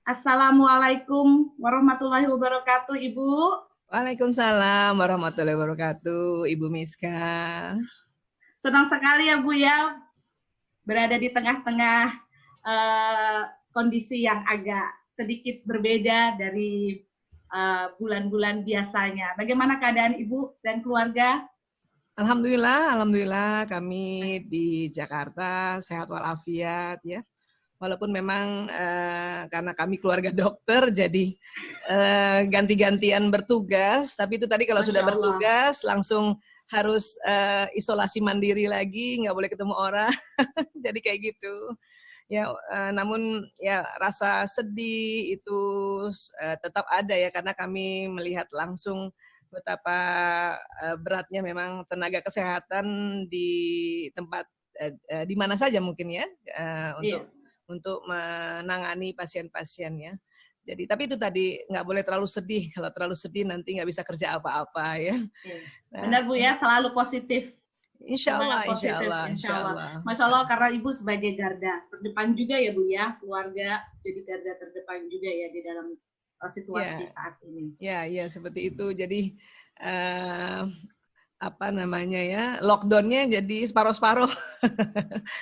Assalamualaikum warahmatullahi wabarakatuh, Ibu. Waalaikumsalam warahmatullahi wabarakatuh, Ibu Miska. Senang sekali ya Bu ya, berada di tengah-tengah kondisi yang agak sedikit berbeda dari bulan-bulan biasanya. Bagaimana keadaan Ibu dan keluarga? Alhamdulillah kami di Jakarta sehat walafiat ya. Walaupun memang karena kami keluarga dokter, jadi ganti-gantian bertugas. Tapi itu tadi kalau sudah bertugas langsung harus isolasi mandiri lagi, nggak boleh ketemu orang. Jadi kayak gitu. Ya, namun ya rasa sedih itu tetap ada ya, karena kami melihat langsung betapa beratnya memang tenaga kesehatan di tempat di mana saja mungkin ya untuk menangani pasien-pasien ya. Jadi tapi itu tadi nggak boleh terlalu sedih. Kalau terlalu sedih nanti nggak bisa kerja apa-apa ya. Benar Bu ya, selalu positif. Insya Allah. Masya Allah, karena Ibu sebagai garda terdepan juga ya Bu ya, keluarga jadi garda terdepan juga ya di dalam situasi saat ini. Ya, seperti itu. Jadi apa namanya ya, lockdownnya jadi separuh-separuh.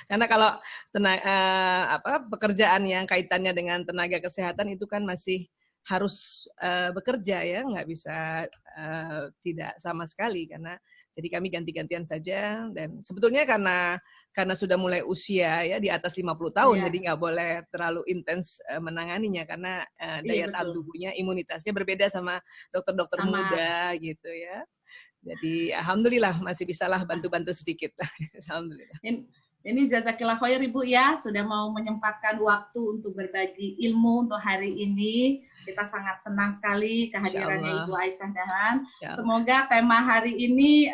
Karena kalau pekerjaan yang kaitannya dengan tenaga kesehatan itu kan masih harus bekerja ya, nggak bisa tidak sama sekali, karena jadi kami ganti-gantian saja. Dan sebetulnya karena sudah mulai usia ya di atas 50 tahun, jadi nggak boleh terlalu intens menanganinya, karena daya tahan tubuhnya, imunitasnya berbeda sama dokter-dokter muda gitu ya. Jadi alhamdulillah masih bisalah bantu-bantu sedikit. Alhamdulillah. Ini jazakillah khair Ibu ya, sudah mau menyempatkan waktu untuk berbagi ilmu untuk hari ini. Kita sangat senang sekali kehadirannya Ibu Aisyah Dahlan. Semoga tema hari ini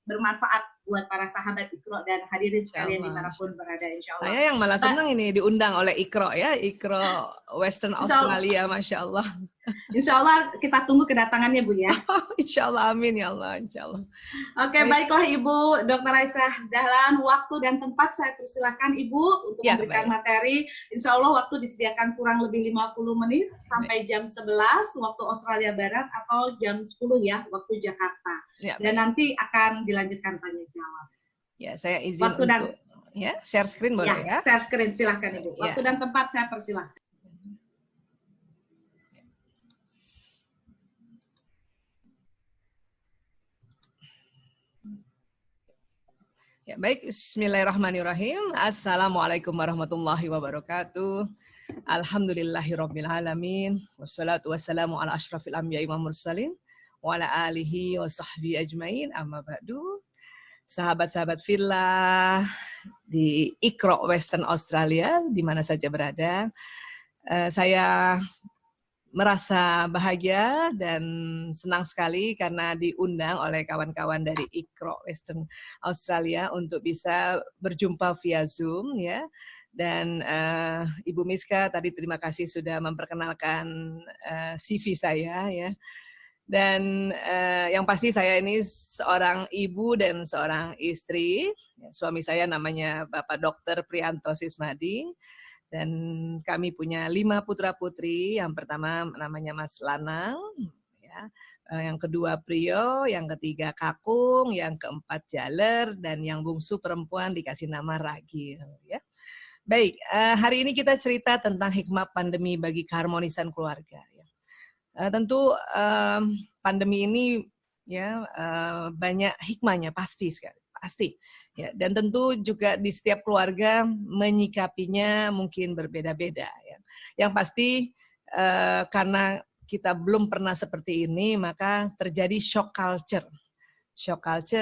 bermanfaat buat para sahabat Iqra dan hadirin sekalian dimanapun berada, insya Allah. Saya yang malah senang ini diundang oleh Iqra ya, Iqra Western Australia, Masya Allah. Insya Allah kita tunggu kedatangannya Bu ya. Insya Allah, amin ya Allah, insya Allah. Oke, baiklah Ibu Dr. Aisyah Dahlan, waktu dan tempat saya persilahkan Ibu untuk memberikan materi. Insya Allah waktu disediakan kurang lebih 50 menit sampai jam 11 waktu Australia Barat atau jam 10 ya waktu Jakarta. Dan nanti akan dilanjutkan tanya jawab. Ya, saya izin untuk share screen boleh ya? Share screen, silahkan Ibu. Waktu dan tempat saya persilahkan. Ya, baik, bismillahirrahmanirrahim. Assalamualaikum warahmatullahi wabarakatuh. Alhamdulillahirabbil alamin. Wassalatu wassalamu ala asyrafil anbiya'i wal mursalin wa ala alihi wa sahbihi ajmain. Amma ba'du. Sahabat-sahabat fillah di Iqra Western Australia, di mana saja berada, saya merasa bahagia dan senang sekali karena diundang oleh kawan-kawan dari Iqra Western Australia untuk bisa berjumpa via Zoom ya. Dan Ibu Miska tadi terima kasih sudah memperkenalkan CV saya ya. Dan yang pasti saya ini seorang ibu dan seorang istri. Suami saya namanya Bapak Dr. Prianto Sismadi. Dan kami punya 5 putra-putri. Yang pertama namanya Mas Lanang, ya. Yang kedua Prio, yang ketiga Kakung, yang keempat Jaler, dan yang bungsu perempuan dikasih nama Ragil. Ya. Baik, hari ini kita cerita tentang hikmah pandemi bagi keharmonisan keluarga. Ya. Tentu pandemi ini ya banyak hikmahnya, pasti sekali. Pasti ya, dan tentu juga di setiap keluarga menyikapinya mungkin berbeda-beda ya. Yang pasti karena kita belum pernah seperti ini, maka terjadi shock culture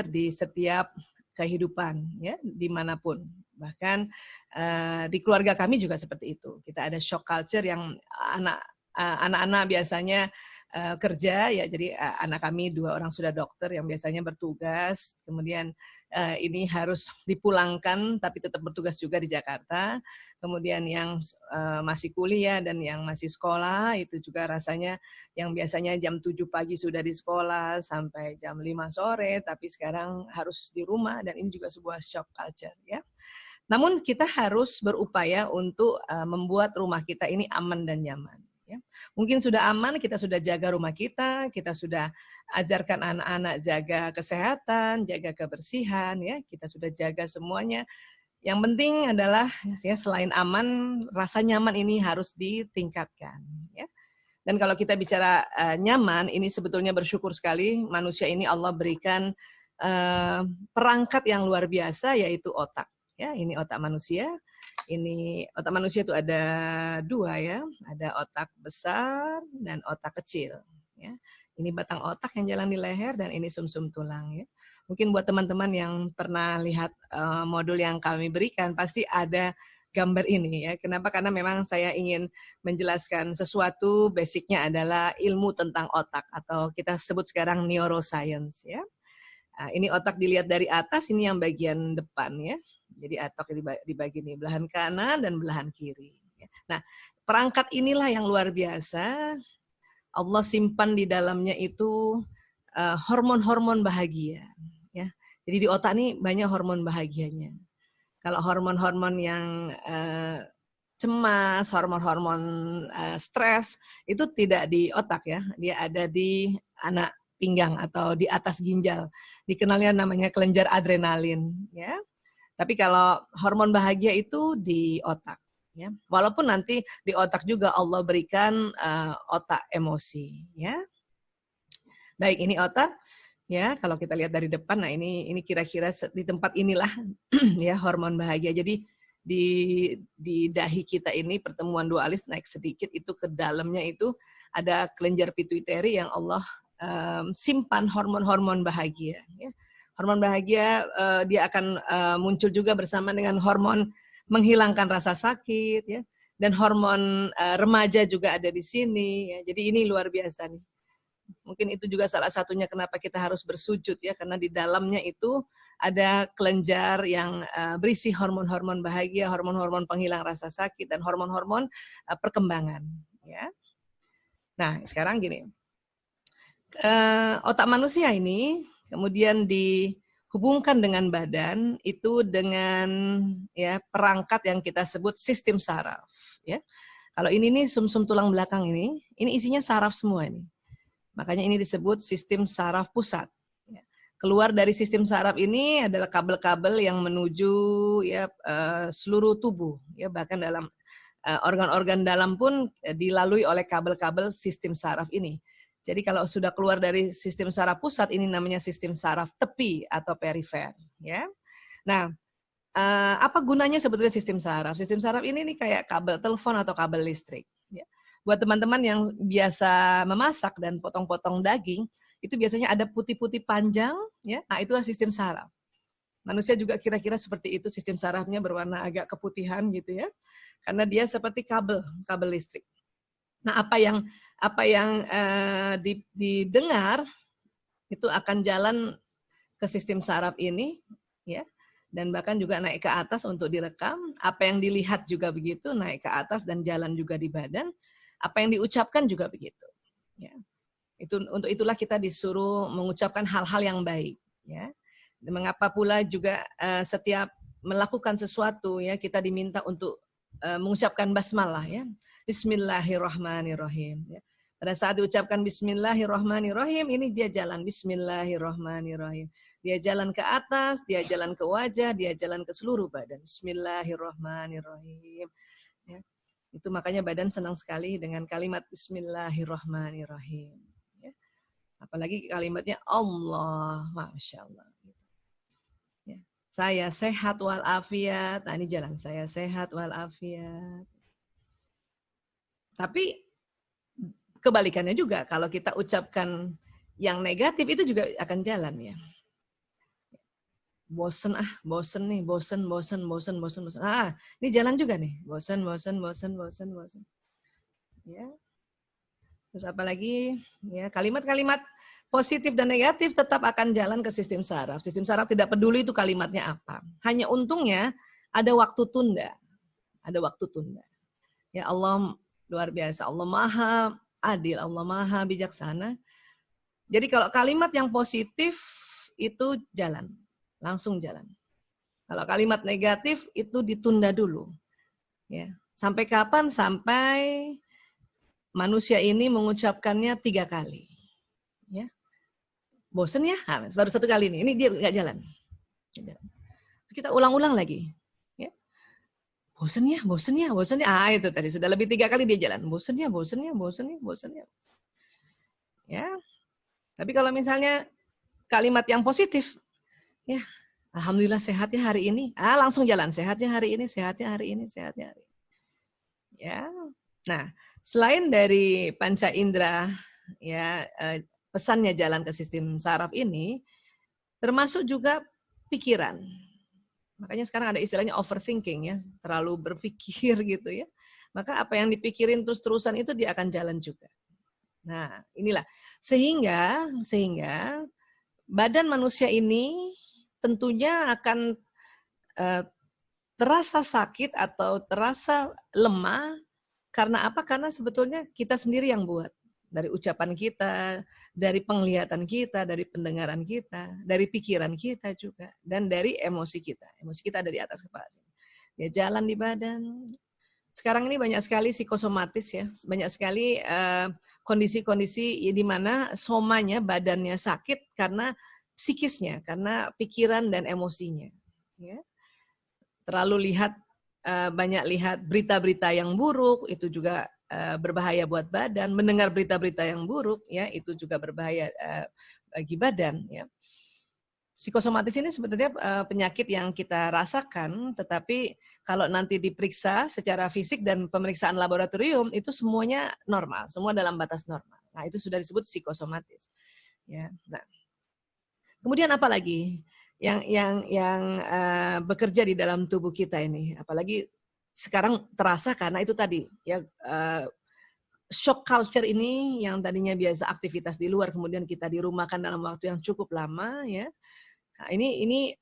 di setiap kehidupan ya, dimanapun. Bahkan di keluarga kami juga seperti itu. Kita ada shock culture yang anak-anak biasanya kerja ya, jadi anak kami 2 orang sudah dokter yang biasanya bertugas, kemudian ini harus dipulangkan tapi tetap bertugas juga di Jakarta. Kemudian yang masih kuliah dan yang masih sekolah itu juga rasanya yang biasanya jam 7 pagi sudah di sekolah sampai jam 5 sore, tapi sekarang harus di rumah, dan ini juga sebuah shock culture ya. Namun kita harus berupaya untuk membuat rumah kita ini aman dan nyaman. Ya. Mungkin sudah aman, kita sudah jaga rumah kita sudah ajarkan anak-anak jaga kesehatan, jaga kebersihan, ya kita sudah jaga semuanya. Yang penting adalah ya selain aman, rasa nyaman ini harus ditingkatkan. Ya. Dan kalau kita bicara nyaman, ini sebetulnya bersyukur sekali manusia ini Allah berikan perangkat yang luar biasa yaitu otak. Ya, ini otak manusia. Ini otak manusia itu ada dua ya, ada otak besar dan otak kecil. Ya, ini batang otak yang jalan di leher dan ini sumsum tulang. Ya, mungkin buat teman-teman yang pernah lihat modul yang kami berikan pasti ada gambar ini ya. Kenapa? Karena memang saya ingin menjelaskan sesuatu. Basicnya adalah ilmu tentang otak atau kita sebut sekarang neuroscience ya. Nah, ini otak dilihat dari atas, ini yang bagian depan ya. Jadi otak dibagi nih, belahan kanan dan belahan kiri. Nah, perangkat inilah yang luar biasa. Allah simpan di dalamnya itu hormon-hormon bahagia. Ya. Jadi di otak ini banyak hormon bahagianya. Kalau hormon-hormon yang cemas, hormon-hormon stres, itu tidak di otak ya. Dia ada di anak pinggang atau di atas ginjal. Dikenalnya namanya kelenjar adrenalin. Ya. Tapi kalau hormon bahagia itu di otak. Ya. Walaupun nanti di otak juga Allah berikan otak emosi. Ya. Baik, ini otak. Ya, kalau kita lihat dari depan, nah ini kira-kira di tempat inilah ya hormon bahagia. Jadi di dahi kita ini pertemuan dua alis naik sedikit, itu ke dalamnya itu ada kelenjar pituitari yang Allah simpan hormon-hormon bahagia. Ya. Hormon bahagia dia akan muncul juga bersama dengan hormon menghilangkan rasa sakit, ya. Dan hormon remaja juga ada di sini. Ya. Jadi ini luar biasa nih. Mungkin itu juga salah satunya kenapa kita harus bersujud ya, karena di dalamnya itu ada kelenjar yang berisi hormon-hormon bahagia, hormon-hormon penghilang rasa sakit, dan hormon-hormon perkembangan. Ya. Nah sekarang gini, otak manusia ini kemudian dihubungkan dengan badan itu dengan ya perangkat yang kita sebut sistem saraf. Ya. Kalau ini nih sumsum tulang belakang ini isinya saraf semua ini. Makanya ini disebut sistem saraf pusat. Keluar dari sistem saraf ini adalah kabel-kabel yang menuju ya seluruh tubuh, ya bahkan dalam organ-organ dalam pun dilalui oleh kabel-kabel sistem saraf ini. Jadi kalau sudah keluar dari sistem saraf pusat, ini namanya sistem saraf tepi atau perifer. Ya. Nah, apa gunanya sebetulnya sistem saraf? Sistem saraf ini nih kayak kabel telepon atau kabel listrik. Ya. Buat teman-teman yang biasa memasak dan potong-potong daging, itu biasanya ada putih-putih panjang, ya. Nah, itulah sistem saraf. Manusia juga kira-kira seperti itu, sistem sarafnya berwarna agak keputihan gitu ya. Karena dia seperti kabel listrik. Nah, apa yang didengar itu akan jalan ke sistem saraf ini, ya. Dan bahkan juga naik ke atas untuk direkam. Apa yang dilihat juga begitu, naik ke atas dan jalan juga di badan. Apa yang diucapkan juga begitu. Ya. Untuk itulah kita disuruh mengucapkan hal-hal yang baik. Ya. Mengapa pula juga setiap melakukan sesuatu ya kita diminta untuk mengucapkan basmalah ya. Bismillahirrahmanirrahim. Ya. Pada saat diucapkan Bismillahirrahmanirrahim, ini dia jalan Bismillahirrahmanirrahim. Dia jalan ke atas, dia jalan ke wajah, dia jalan ke seluruh badan. Bismillahirrahmanirrahim. Ya. Itu makanya badan senang sekali dengan kalimat Bismillahirrahmanirrahim. Ya. Apalagi kalimatnya Allah, Masya Allah. Ya. Saya sehat walafiat. Nah ini jalan, saya sehat walafiat. Tapi kebalikannya juga, kalau kita ucapkan yang negatif itu juga akan jalan ya. Bosen nih, bosen. Ah, ini jalan juga nih, bosen. Ya. Terus apalagi ya kalimat-kalimat positif dan negatif tetap akan jalan ke sistem saraf. Sistem saraf tidak peduli itu kalimatnya apa. Hanya untungnya ada waktu tunda. Ada waktu tunda. Ya Allah luar biasa, Allah Maha Adil, Allah Maha Bijaksana. Jadi kalau kalimat yang positif itu jalan, langsung jalan. Kalau kalimat negatif itu ditunda dulu. Ya. Sampai kapan? Sampai manusia ini mengucapkannya 3 kali. Ya. Bosen ya? Nah, baru 1 kali ini dia nggak jalan. Terus kita ulang-ulang lagi. Ya. Bosen ya. Ah, itu tadi sudah lebih 3 kali dia jalan. Bosen ya. Ya. Tapi kalau misalnya kalimat yang positif, ya, alhamdulillah sehatnya hari ini. Langsung jalan, sehatnya hari ini. Ya. Nah, selain dari panca indera, ya, pesannya jalan ke sistem saraf ini, termasuk juga pikiran. Makanya sekarang ada istilahnya overthinking, ya, terlalu berpikir gitu ya. Maka apa yang dipikirin terus-terusan itu dia akan jalan juga. Nah, inilah sehingga badan manusia ini tentunya akan terasa sakit atau terasa lemah. Karena apa? Karena sebetulnya kita sendiri yang buat. Dari ucapan kita, dari penglihatan kita, dari pendengaran kita, dari pikiran kita juga, dan dari emosi kita. Emosi kita ada di atas kepala. Dia jalan di badan. Sekarang ini banyak sekali psikosomatis, ya, banyak sekali kondisi-kondisi di mana somanya, badannya sakit karena psikisnya, karena pikiran dan emosinya. Ya. Terlalu banyak lihat berita-berita yang buruk, itu juga berbahaya buat badan. Mendengar berita-berita yang buruk, ya, itu juga berbahaya bagi badan. Ya. Psikosomatis ini sebetulnya penyakit yang kita rasakan, tetapi kalau nanti diperiksa secara fisik dan pemeriksaan laboratorium itu semuanya normal, semua dalam batas normal. Nah, itu sudah disebut psikosomatis. Ya. Nah, kemudian apa lagi yang bekerja di dalam tubuh kita ini? Apalagi sekarang terasa karena itu tadi, ya, shock culture ini yang tadinya biasa aktivitas di luar, kemudian kita dirumahkan dalam waktu yang cukup lama, ya. Nah, ini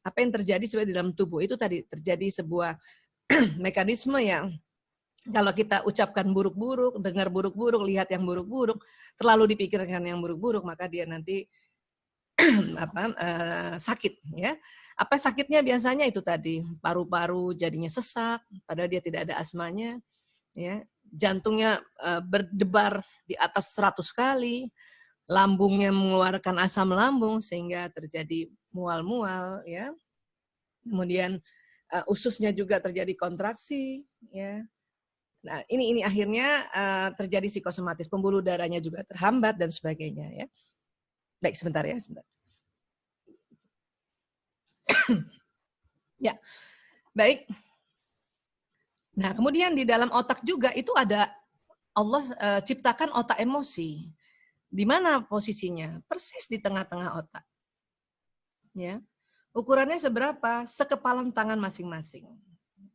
apa yang terjadi sebenarnya di dalam tubuh itu tadi terjadi sebuah mekanisme yang kalau kita ucapkan buruk-buruk, dengar buruk-buruk, lihat yang buruk-buruk, terlalu dipikirkan yang buruk-buruk, maka dia nanti sakit, ya. Apa sakitnya biasanya itu tadi, paru-paru jadinya sesak, padahal dia tidak ada asmanya, ya. Jantungnya berdebar di atas 100 kali, lambungnya mengeluarkan asam lambung sehingga terjadi mual-mual, ya. Kemudian ususnya juga terjadi kontraksi, ya. Nah, ini akhirnya terjadi psikosomatis, pembuluh darahnya juga terhambat dan sebagainya, ya. Baik, sebentar ya, sebentar. Ya, baik. Nah, kemudian di dalam otak juga itu ada, Allah ciptakan otak emosi. Di mana posisinya? Persis di tengah-tengah otak. Ya. Ukurannya seberapa? Sekepalan tangan masing-masing.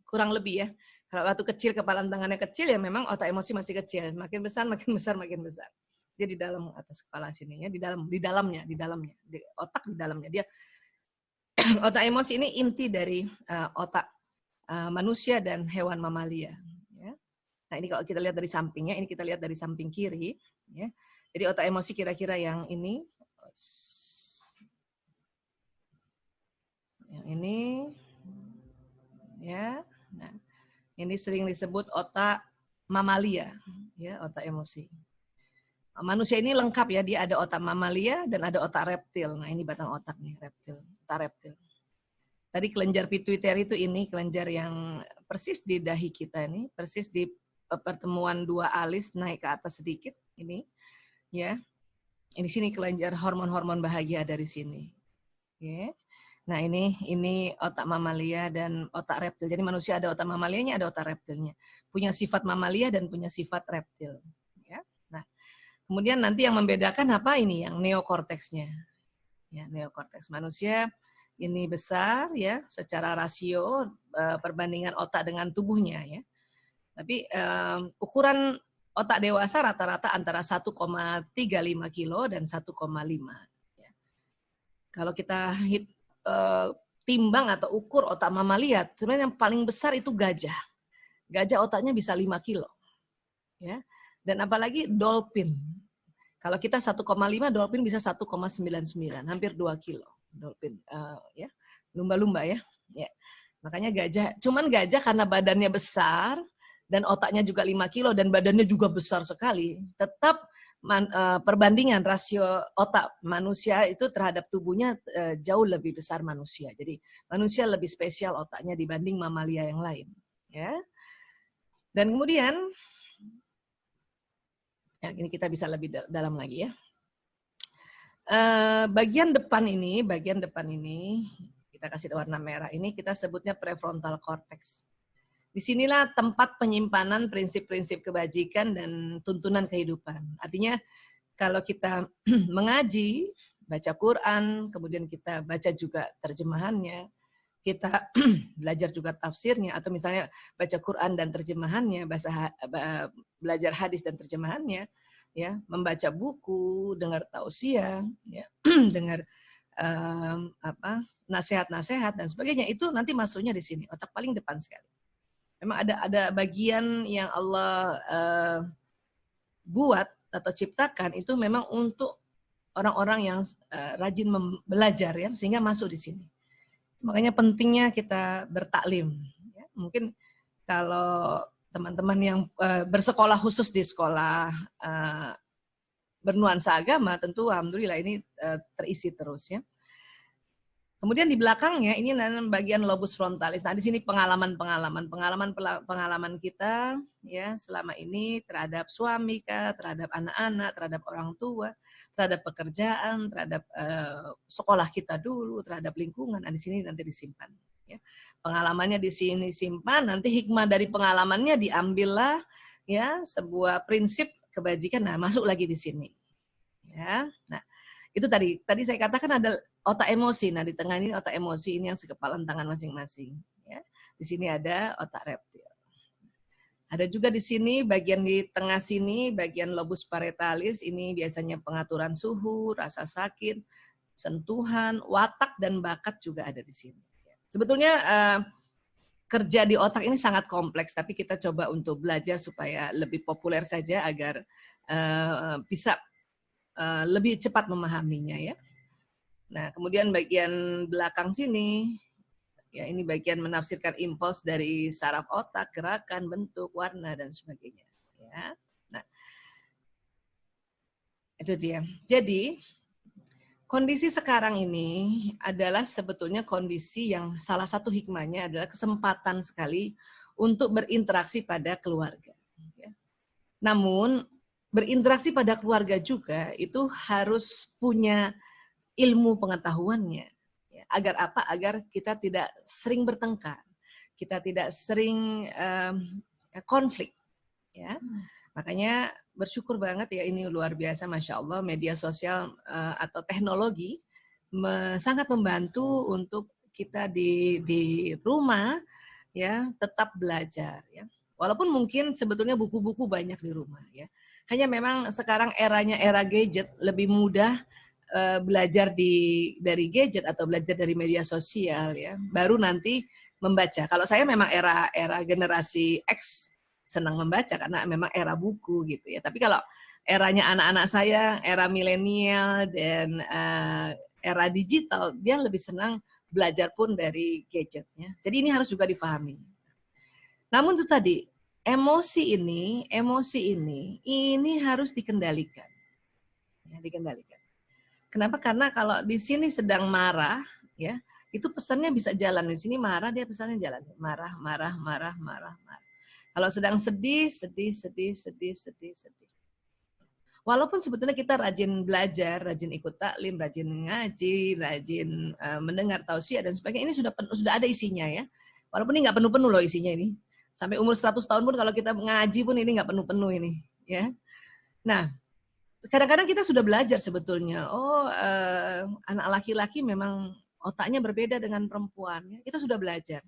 Kurang lebih, ya. Kalau waktu kecil kepalan tangannya kecil, ya memang otak emosi masih kecil. Makin besar, makin besar, makin besar. Dia di dalam atas kepala sini, ya, di dalamnya, otak di dalamnya. Dia otak emosi ini inti dari otak manusia dan hewan mamalia. Ya. Nah, ini kalau kita lihat dari sampingnya, ini kita lihat dari samping kiri, ya. Jadi otak emosi kira-kira yang ini, ya. Nah, ini sering disebut otak mamalia, ya, otak emosi. Manusia ini lengkap, ya, dia ada otak mamalia dan ada otak reptil. Nah, ini batang otak nih, otak reptil. Tadi kelenjar pituitary itu ini kelenjar yang persis di dahi kita ini, persis di pertemuan 2 alis naik ke atas sedikit ini, ya. Ini sini kelenjar hormon-hormon bahagia dari sini. Ya. Nah, ini otak mamalia dan otak reptil. Jadi manusia ada otak mamalianya, ada otak reptilnya. Punya sifat mamalia dan punya sifat reptil. Ya. Nah, kemudian nanti yang membedakan apa ini? Yang neokorteksnya. Ya, neokorteks manusia ini besar, ya, secara rasio perbandingan otak dengan tubuhnya, ya. Tapi ukuran otak dewasa rata-rata antara 1,35 kilo dan 1,5. Ya. Kalau kita timbang atau ukur otak mamalia, sebenarnya yang paling besar itu gajah. Gajah otaknya bisa 5 kilo. Ya. Dan apalagi dolphin. Kalau kita 1,5, dolphin bisa 1,99, hampir 2 kilo. Dolphin, ya, lumba-lumba, ya. Makanya cuman gajah karena badannya besar dan otaknya juga 5 kilo dan badannya juga besar sekali, tetap perbandingan rasio otak manusia itu terhadap tubuhnya jauh lebih besar manusia. Jadi manusia lebih spesial otaknya dibanding mamalia yang lain. Ya. Dan kemudian, ya ini kita bisa lebih dalam lagi ya. Bagian depan ini kita kasih warna merah ini kita sebutnya prefrontal cortex. Disinilah tempat penyimpanan prinsip-prinsip kebajikan dan tuntunan kehidupan. Artinya kalau kita mengaji, baca Quran, kemudian kita baca juga terjemahannya, kita belajar juga tafsirnya, atau misalnya baca Quran dan terjemahannya, belajar hadis dan terjemahannya, ya, membaca buku, dengar tausiah, ya, dengar nasihat-nasihat dan sebagainya, itu nanti masuknya di sini, otak paling depan sekali. Memang ada bagian yang Allah buat atau ciptakan itu memang untuk orang-orang yang rajin belajar ya, sehingga masuk di sini. Makanya pentingnya kita bertaklim. Ya, mungkin kalau teman-teman yang bersekolah khusus di sekolah bernuansa agama, tentu alhamdulillah ini terisi terus ya. Kemudian di belakangnya ini bagian lobus frontalis. Nah, di sini pengalaman kita ya selama ini terhadap suami kah, terhadap anak-anak, terhadap orang tua, terhadap pekerjaan, terhadap sekolah kita dulu, terhadap lingkungan. Nah, di sini nanti disimpan ya. Pengalamannya di sini simpan, nanti hikmah dari pengalamannya diambillah ya sebuah prinsip kebajikan. Nah, masuk lagi di sini. Ya. Nah, itu tadi saya katakan ada otak emosi. Nah, di tengah ini otak emosi ini yang sekepalan tangan masing-masing. Ya. Di sini ada otak reptil. Ada juga di sini bagian di tengah sini, bagian lobus parietalis, ini biasanya pengaturan suhu, rasa sakit, sentuhan, watak dan bakat juga ada di sini. Sebetulnya kerja di otak ini sangat kompleks, tapi kita coba untuk belajar supaya lebih populer saja agar bisa lebih cepat memahaminya ya. Nah, kemudian bagian belakang sini, ya ini bagian menafsirkan impuls dari saraf otak, gerakan, bentuk, warna, dan sebagainya. Ya. Nah, itu dia. Jadi, kondisi sekarang ini adalah sebetulnya kondisi yang salah satu hikmahnya adalah kesempatan sekali untuk berinteraksi pada keluarga. Ya. Namun, berinteraksi pada keluarga juga itu harus punya ilmu pengetahuannya. Ya, agar apa? Agar kita tidak sering bertengkar, kita tidak sering konflik. Ya. Makanya bersyukur banget ya, ini luar biasa, Masya Allah, media sosial atau teknologi sangat membantu untuk kita di rumah ya tetap belajar. Ya. Walaupun mungkin sebetulnya buku-buku banyak di rumah. Ya. Hanya memang sekarang eranya era gadget, lebih mudah belajar dari gadget atau belajar dari media sosial ya, baru nanti membaca. Kalau saya memang era generasi X senang membaca karena memang era buku gitu ya. Tapi kalau eranya anak-anak saya, era milenial dan era digital, dia lebih senang belajar pun dari gadgetnya. Jadi ini harus juga difahami. Namun itu tadi emosi ini harus dikendalikan. Ya, dikendalikan. Kenapa? Karena kalau di sini sedang marah, ya itu pesannya bisa jalan. Di sini marah, dia pesannya jalan. Marah. Kalau sedang sedih. Walaupun sebetulnya kita rajin belajar, rajin ikut taklim, rajin ngaji, rajin mendengar tausiah dan sebagainya, ini sudah ada isinya ya. Walaupun ini nggak penuh-penuh loh isinya ini. Sampai umur 100 tahun pun kalau kita ngaji pun ini nggak penuh-penuh ini, ya. Nah. Kadang-kadang kita sudah belajar sebetulnya, anak laki-laki memang otaknya berbeda dengan perempuan. Ya. Kita sudah belajar.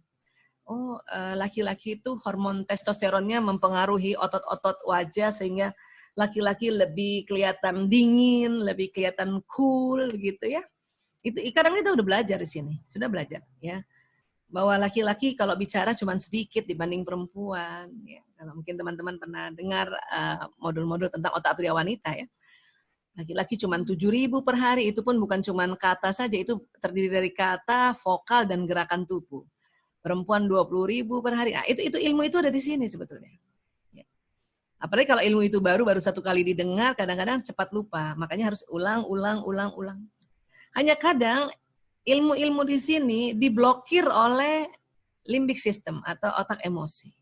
Laki-laki itu hormon testosteronnya mempengaruhi otot-otot wajah sehingga laki-laki lebih kelihatan dingin, lebih kelihatan cool, begitu ya. Itu kadang kita udah belajar di sini, sudah belajar, ya. Bahwa laki-laki kalau bicara cuma sedikit dibanding perempuan. Ya. Kalau mungkin teman-teman pernah dengar modul-modul tentang otak pria wanita ya. Laki-laki cuma 7.000 per hari, itu pun bukan cuma kata saja, itu terdiri dari kata, vokal, dan gerakan tubuh. perempuan 20.000 per hari. Nah, itu ilmu itu ada di sini sebetulnya. Ya. Apalagi kalau ilmu itu baru satu kali didengar, kadang-kadang cepat lupa. Makanya harus ulang. Hanya kadang ilmu-ilmu di sini diblokir oleh limbic system atau otak emosi.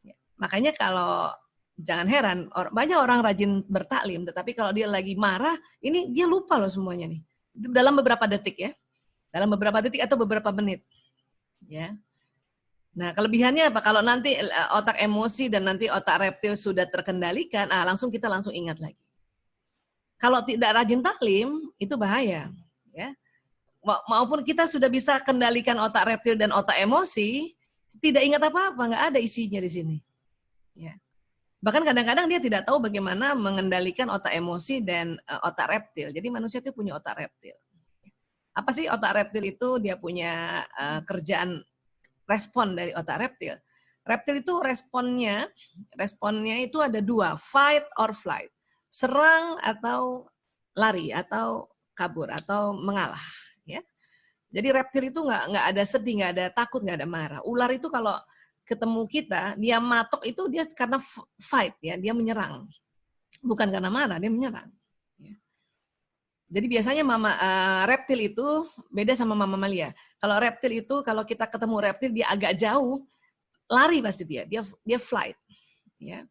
Ya. Makanya kalau jangan heran, banyak orang rajin bertaklim, tetapi kalau dia lagi marah, ini dia lupa loh semuanya nih. Dalam beberapa detik ya. Dalam beberapa detik atau beberapa menit. Ya. Nah, kelebihannya apa? Kalau nanti otak emosi dan nanti otak reptil sudah terkendalikan, kita langsung ingat lagi. Kalau tidak rajin taklim, itu bahaya. Ya. Maupun kita sudah bisa kendalikan otak reptil dan otak emosi, tidak ingat apa-apa, nggak ada isinya di sini. Ya. Bahkan kadang-kadang dia tidak tahu bagaimana mengendalikan otak emosi dan otak reptil. Jadi manusia itu punya otak reptil. Apa sih otak reptil itu? Dia punya kerjaan respon dari otak reptil. Reptil itu responnya itu ada 2, fight or flight. Serang atau lari atau kabur atau mengalah. Ya. Jadi reptil itu nggak ada sedih, nggak ada takut, nggak ada marah. Ular itu kalau ketemu kita, dia matok itu dia karena fight, ya, dia menyerang. Bukan karena marah, dia menyerang. Jadi biasanya reptil itu beda sama mamalia. Kalau reptil itu, kalau kita ketemu reptil dia agak jauh, lari pasti dia flight. Ya.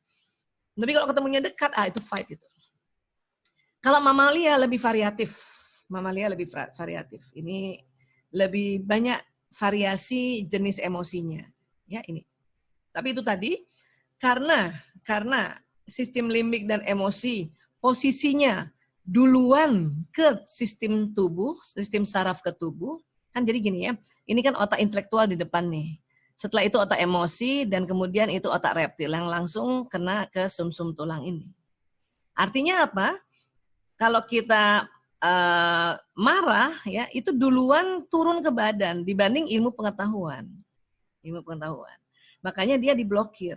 Tapi kalau ketemunya dekat, itu fight itu. Kalau mamalia lebih variatif. Ini lebih banyak variasi jenis emosinya. Ya ini. Tapi itu tadi karena sistem limbik dan emosi posisinya duluan ke sistem tubuh, sistem saraf ke tubuh, kan jadi gini ya, ini kan otak intelektual di depan nih. Setelah itu otak emosi dan kemudian itu otak reptil yang langsung kena ke sumsum tulang ini. Artinya apa? Kalau kita marah ya, itu duluan turun ke badan dibanding ilmu pengetahuan. Makanya dia diblokir.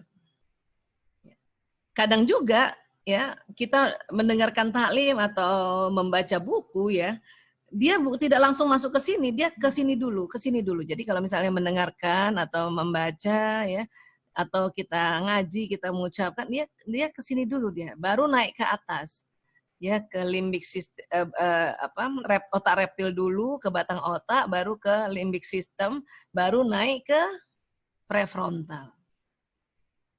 Kadang juga ya, kita mendengarkan taklim atau membaca buku ya, dia tidak langsung masuk ke sini, dia ke sini dulu. Jadi kalau misalnya mendengarkan atau membaca ya, atau kita ngaji, kita mengucapkan, dia ke sini dulu dia, baru naik ke atas. Ya, ke limbik sistem, otak reptil dulu, ke batang otak, baru ke limbik sistem, baru naik ke prefrontal.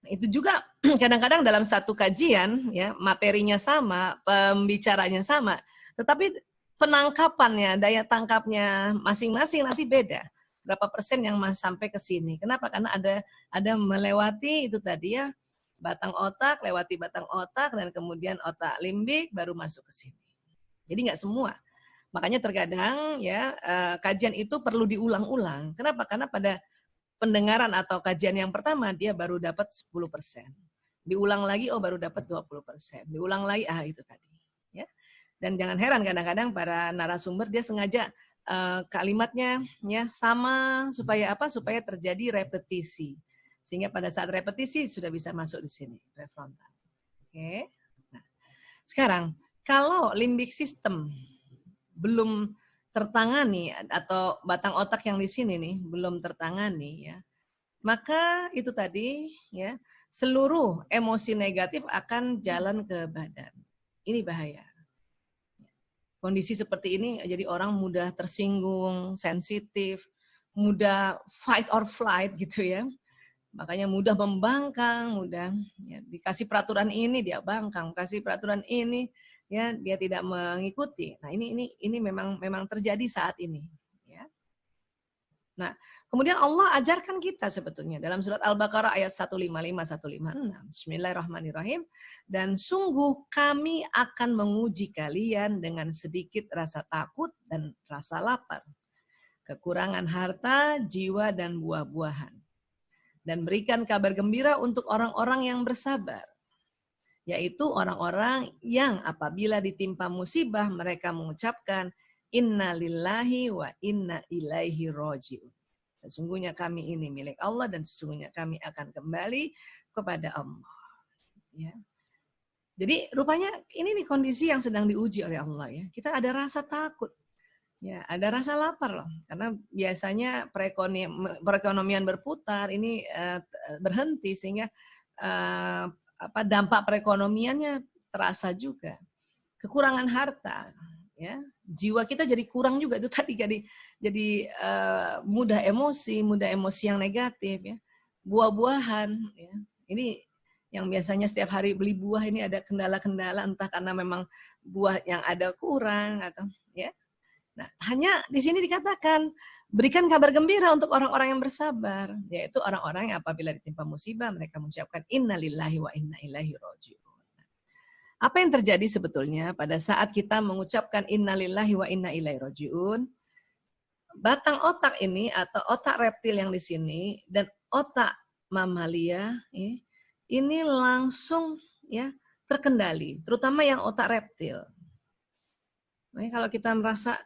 Itu juga kadang-kadang dalam satu kajian ya, materinya sama, pembicaranya sama, tetapi penangkapannya, daya tangkapnya masing-masing nanti beda. Berapa persen yang sampai ke sini? Kenapa? Karena ada melewati itu tadi ya, lewati batang otak dan kemudian otak limbik baru masuk ke sini. Jadi nggak semua. Makanya terkadang ya kajian itu perlu diulang-ulang. Kenapa? Karena pada pendengaran atau kajian yang pertama dia baru dapat 10%. Diulang lagi baru dapat 20%. Diulang lagi itu tadi, ya. Dan jangan heran kadang-kadang para narasumber dia sengaja kalimatnya ya sama supaya apa? Supaya terjadi repetisi. Sehingga pada saat repetisi sudah bisa masuk di sini prefrontal. Oke. Nah, sekarang kalau limbik system belum tertangani atau batang otak yang di sini nih belum tertangani ya, maka itu tadi ya, seluruh emosi negatif akan jalan ke badan. Ini bahaya. Kondisi seperti ini jadi orang mudah tersinggung, sensitif, mudah fight or flight gitu ya. Makanya mudah membangkang, mudah ya, dikasih peraturan ini dia bangkang, kasih peraturan ini ya dia tidak mengikuti. Nah, ini memang terjadi saat ini, ya. Nah, kemudian Allah ajarkan kita sebetulnya dalam surat Al-Baqarah ayat 155-156. Bismillahirrahmanirrahim. Dan sungguh kami akan menguji kalian dengan sedikit rasa takut dan rasa lapar, kekurangan harta, jiwa dan buah-buahan. Dan berikan kabar gembira untuk orang-orang yang bersabar, yaitu orang-orang yang apabila ditimpa musibah mereka mengucapkan inna lillahi wa inna ilaihi raji'un. Sesungguhnya kami ini milik Allah dan sesungguhnya kami akan kembali kepada Allah. Ya. Jadi rupanya ini nih kondisi yang sedang diuji oleh Allah ya. Kita ada rasa takut. Ya, ada rasa lapar loh, karena biasanya perekonomian berputar ini berhenti sehingga dampak perekonomiannya terasa juga. Kekurangan harta, ya, jiwa kita jadi kurang juga itu tadi, jadi mudah emosi yang negatif, ya, buah-buahan, ya, ini yang biasanya setiap hari beli buah ini ada kendala-kendala, entah karena memang buah yang ada kurang atau ya. Nah, hanya di sini dikatakan berikan kabar gembira untuk orang-orang yang bersabar, yaitu orang-orang yang apabila ditimpa musibah mereka mengucapkan innalillahi wa inna ilaihi raji'un. Apa yang terjadi sebetulnya pada saat kita mengucapkan innalillahi wa inna ilaihi raji'un? Batang otak ini atau otak reptil yang di sini dan otak mamalia ini langsung ya terkendali, terutama yang otak reptil. Nah, kalau kita merasa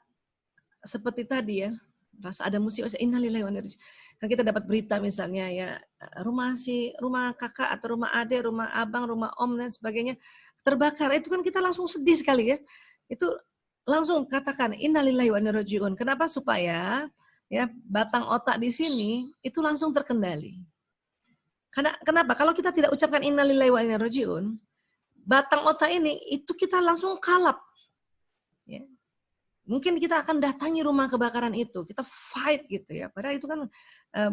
seperti tadi ya, rasa ada musibah, innalillahi wa inna ilaihi raji'un. Kan kita dapat berita misalnya ya, rumah kakak atau rumah adik, rumah abang, rumah om dan sebagainya terbakar. Itu kan kita langsung sedih sekali ya. Itu langsung katakan innalillahi wa inna ilaihi raji'un. Kenapa? Supaya ya batang otak di sini itu langsung terkendali. Kenapa? Kalau kita tidak ucapkan innalillahi wa inna ilaihi raji'un, batang otak ini itu kita langsung kalap. Ya. Mungkin kita akan datangi rumah kebakaran itu, kita fight gitu ya, padahal itu kan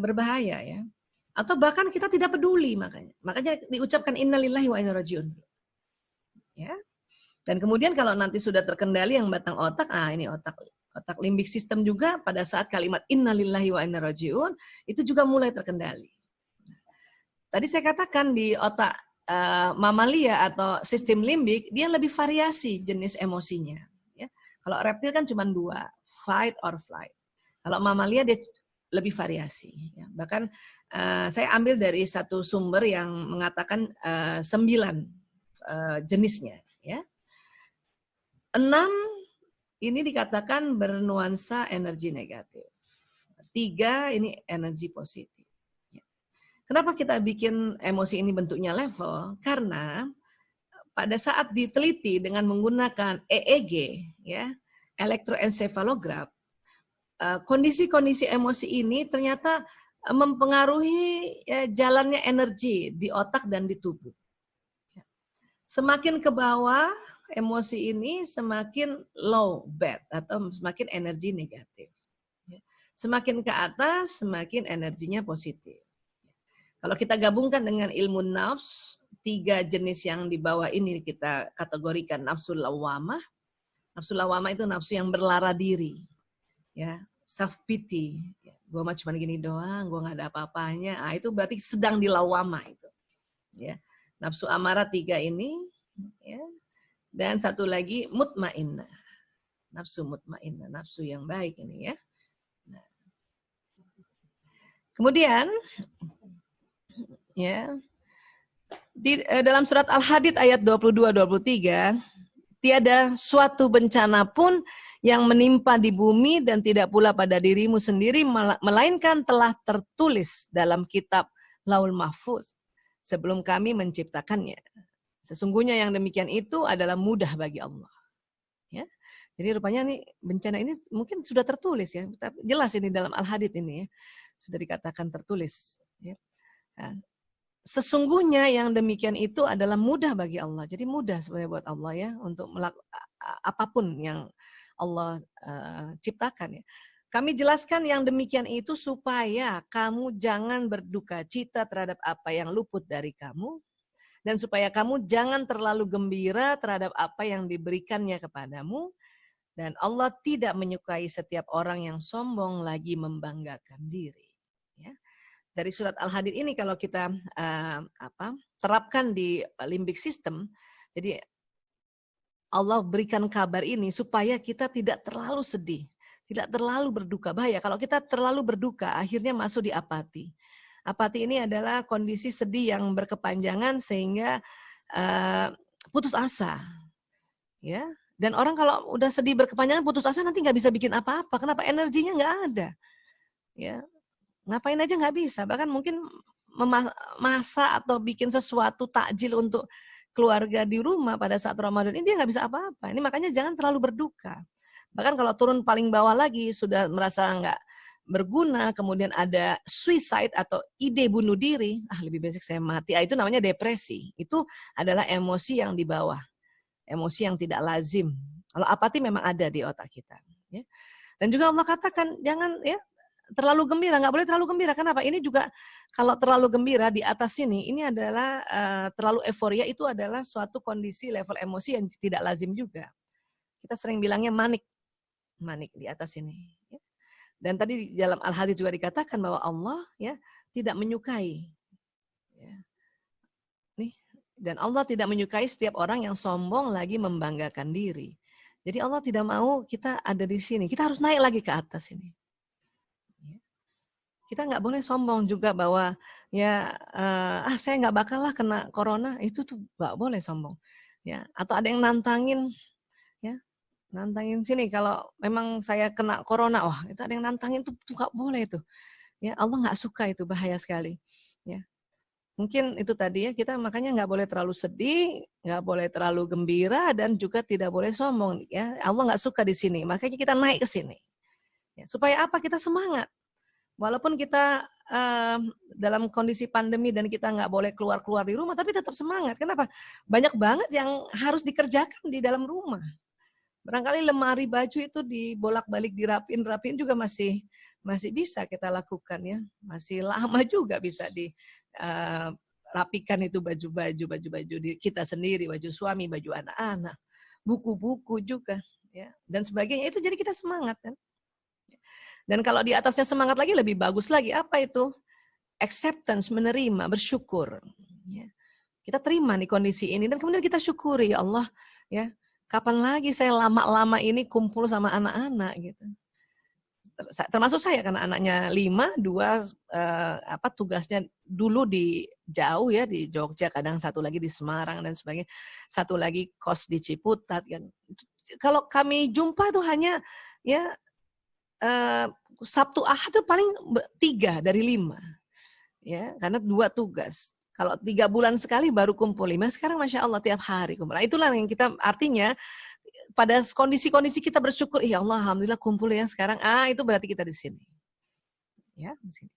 berbahaya ya. Atau bahkan kita tidak peduli makanya diucapkan innalillahi wa inna ilaihi raji'un. Ya. Dan kemudian kalau nanti sudah terkendali yang batang otak, ini otak limbik sistem juga pada saat kalimat innalillahi wa inna ilaihi raji'un itu juga mulai terkendali. Tadi saya katakan di otak mamalia atau sistem limbik dia lebih variasi jenis emosinya. Kalau reptil kan cuma 2, fight or flight. Kalau mamalia dia lebih variasi. Ya. Bahkan saya ambil dari satu sumber yang mengatakan 9 jenisnya. Ya. 6 ini dikatakan bernuansa energi negatif. 3 ini energi positif. Ya. Kenapa kita bikin emosi ini bentuknya level? Karena pada saat diteliti dengan menggunakan EEG, ya, elektroencephalograph, kondisi-kondisi emosi ini ternyata mempengaruhi jalannya energi di otak dan di tubuh. Semakin ke bawah emosi ini, semakin low bad atau semakin energi negatif. Semakin ke atas, semakin energinya positif. Kalau kita gabungkan dengan ilmu nafs, 3 jenis yang di bawah ini kita kategorikan nafsu lawamah. Nafsu lawamah itu nafsu yang berlara diri. Ya, self pity. Ya, gue mah cuma gini doang, gue gak ada apa-apanya. Itu berarti sedang di lawamah itu. Ya. Nafsu amarah 3 ini, ya. Dan satu lagi mutmainnah. Nafsu mutmainnah, nafsu yang baik ini ya. Nah. Kemudian ya, dalam surat Al-Hadid ayat 22-23, tiada suatu bencana pun yang menimpa di bumi dan tidak pula pada dirimu sendiri, melainkan telah tertulis dalam kitab Laul Mahfuz sebelum kami menciptakannya. Sesungguhnya yang demikian itu adalah mudah bagi Allah. Ya. Jadi rupanya nih bencana ini mungkin sudah tertulis ya, jelas ini dalam Al-Hadid ini ya, sudah dikatakan tertulis. Ya. Nah, sesungguhnya yang demikian itu adalah mudah bagi Allah. Jadi mudah sebenarnya buat Allah ya untuk melakukan apapun yang Allah ciptakan ya. Kami jelaskan yang demikian itu supaya kamu jangan berduka cita terhadap apa yang luput dari kamu dan supaya kamu jangan terlalu gembira terhadap apa yang diberikannya kepadamu dan Allah tidak menyukai setiap orang yang sombong lagi membanggakan diri. Ya. Dari surat Al-Hadid ini kalau kita terapkan di limbik system, jadi Allah berikan kabar ini supaya kita tidak terlalu sedih, tidak terlalu berduka. Bahaya kalau kita terlalu berduka, akhirnya masuk di apati. Apati ini adalah kondisi sedih yang berkepanjangan sehingga putus asa, ya. Dan orang kalau udah sedih berkepanjangan, putus asa nanti nggak bisa bikin apa-apa. Kenapa? Energinya nggak ada, ya. Ngapain aja nggak bisa, bahkan mungkin memasak atau bikin sesuatu takjil untuk keluarga di rumah pada saat Ramadan ini dia nggak bisa apa-apa. Ini makanya jangan terlalu berduka. Bahkan kalau turun paling bawah lagi sudah merasa nggak berguna, kemudian ada suicide atau ide bunuh diri, lebih baik saya mati. Itu namanya depresi. Itu adalah emosi yang di bawah, emosi yang tidak lazim. Kalau apati memang ada di otak kita. Ya. Dan juga Allah katakan jangan ya terlalu gembira, nggak boleh terlalu gembira. Kenapa? Ini juga kalau terlalu gembira di atas ini adalah terlalu euforia, itu adalah suatu kondisi level emosi yang tidak lazim juga. Kita sering bilangnya manik di atas ini. Ya. Dan tadi di dalam Al-Hadits juga dikatakan bahwa Allah ya tidak menyukai. Ya. Nih, dan Allah tidak menyukai setiap orang yang sombong lagi membanggakan diri. Jadi Allah tidak mau kita ada di sini. Kita harus naik lagi ke atas ini. Kita nggak boleh sombong juga bahwa ya saya nggak bakal lah kena corona, itu tuh nggak boleh sombong. Ya, atau ada yang nantangin ya. Nantangin sini kalau memang saya kena corona, itu ada yang nantangin tuh nggak boleh tuh. Ya, Allah nggak suka itu, bahaya sekali. Ya. Mungkin itu tadi ya, kita makanya nggak boleh terlalu sedih, nggak boleh terlalu gembira, dan juga tidak boleh sombong. Ya, Allah nggak suka di sini, makanya kita naik ke sini. Ya, supaya apa? Kita semangat. Walaupun kita dalam kondisi pandemi dan kita nggak boleh keluar-keluar di rumah, tapi tetap semangat. Kenapa? Banyak banget yang harus dikerjakan di dalam rumah. Barangkali lemari baju itu dibolak-balik dirapin juga masih bisa kita lakukan ya. Masih lama juga bisa dirapikan itu baju-baju kita sendiri, baju suami, baju anak-anak, buku-buku juga ya dan sebagainya. Itu jadi kita semangat kan. Dan kalau di atasnya semangat lagi lebih bagus lagi. Apa itu? Acceptance, menerima, bersyukur. Ya. Kita terima nih kondisi ini dan kemudian kita syukuri, ya Allah, ya. Kapan lagi saya lama-lama ini kumpul sama anak-anak gitu. Termasuk saya karena anaknya 5, 2 tugasnya dulu di jauh ya di Jogja, kadang satu lagi di Semarang dan sebagainya. Satu lagi kos di Ciputat kan. Kalau kami jumpa tuh hanya ya Sabtu Ahad itu paling 3 dari 5. Ya, karena 2 tugas. Kalau 3 bulan sekali baru kumpul 5. Sekarang Masya Allah tiap hari kumpul. Itulah yang kita artinya pada kondisi-kondisi kita bersyukur, ya Allah alhamdulillah kumpul ya sekarang. Itu berarti kita di sini. Ya, di sini.